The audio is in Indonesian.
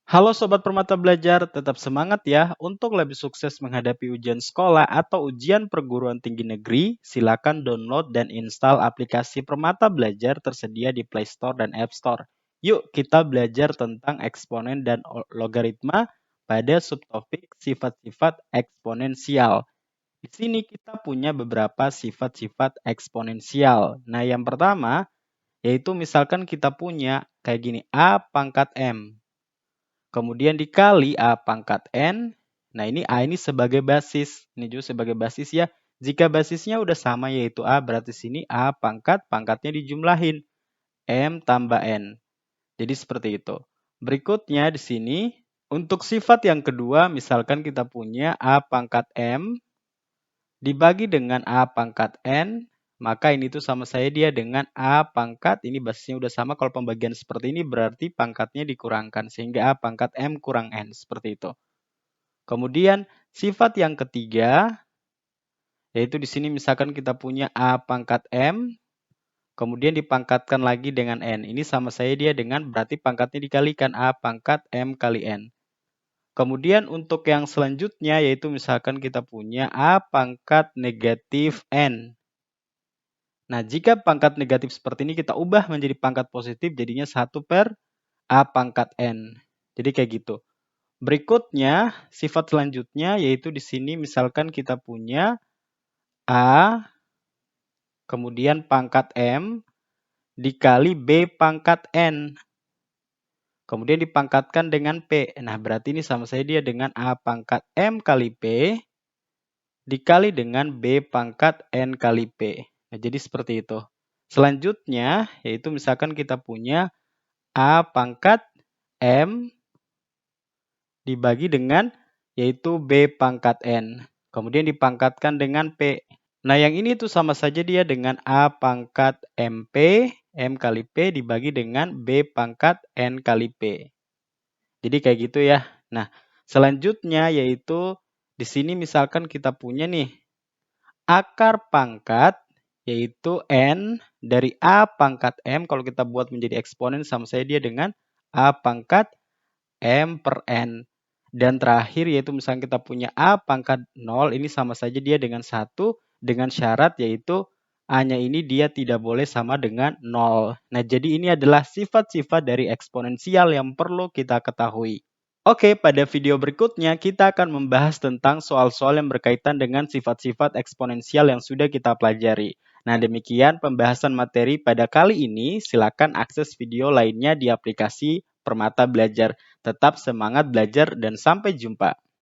Halo Sobat Permata Belajar, tetap semangat ya. Untuk lebih sukses menghadapi ujian sekolah atau ujian perguruan tinggi negeri, silakan download dan install aplikasi Permata Belajar tersedia di Play Store dan App Store. Yuk kita belajar tentang eksponen dan logaritma pada subtopik sifat-sifat eksponensial. Di sini kita punya beberapa sifat-sifat eksponensial. Nah, yang pertama yaitu misalkan kita punya kayak gini, A pangkat M. Kemudian dikali A pangkat N. Nah, ini A ini sebagai basis. Ini juga sebagai basis ya. Jika basisnya udah sama yaitu A, berarti sini A pangkatnya dijumlahin. M tambah N. Jadi seperti itu. Berikutnya di sini, untuk sifat yang kedua, misalkan kita punya A pangkat M dibagi dengan A pangkat N, maka ini tuh sama saya dia dengan A pangkat, ini basisnya udah sama, kalau pembagian seperti ini berarti pangkatnya dikurangkan, sehingga A pangkat M kurang N, seperti itu. Kemudian sifat yang ketiga, yaitu di sini misalkan kita punya A pangkat M, kemudian dipangkatkan lagi dengan N. Ini sama saya dia dengan berarti pangkatnya dikalikan A pangkat M kali N. Kemudian untuk yang selanjutnya yaitu misalkan kita punya A pangkat negatif N. Nah, jika pangkat negatif seperti ini kita ubah menjadi pangkat positif jadinya 1 per A pangkat N. Jadi kayak gitu. Berikutnya, sifat selanjutnya yaitu di sini misalkan kita punya A, kemudian pangkat M, dikali B pangkat N. Kemudian dipangkatkan dengan P. Nah, berarti ini sama saya dia dengan A pangkat M kali P, dikali dengan B pangkat N kali P. Nah, jadi seperti itu. Selanjutnya, yaitu misalkan kita punya A pangkat M dibagi dengan yaitu B pangkat N. Kemudian dipangkatkan dengan P. Nah, yang ini tuh sama saja dia dengan A pangkat MP, M kali P dibagi dengan B pangkat N kali P. Jadi kayak gitu ya. Nah, selanjutnya yaitu di sini misalkan kita punya nih akar pangkat yaitu N dari A pangkat M. Kalau kita buat menjadi eksponen sama saya dia dengan A pangkat M per N. Dan terakhir yaitu misalnya kita punya A pangkat 0, ini sama saja dia dengan 1 dengan syarat yaitu A-nya ini dia tidak boleh sama dengan 0. Nah, jadi ini adalah sifat-sifat dari eksponensial yang perlu kita ketahui. Oke, pada video berikutnya kita akan membahas tentang soal-soal yang berkaitan dengan sifat-sifat eksponensial yang sudah kita pelajari. Nah, demikian pembahasan materi pada kali ini. Silakan akses video lainnya di aplikasi Permata Belajar. Tetap semangat belajar dan sampai jumpa.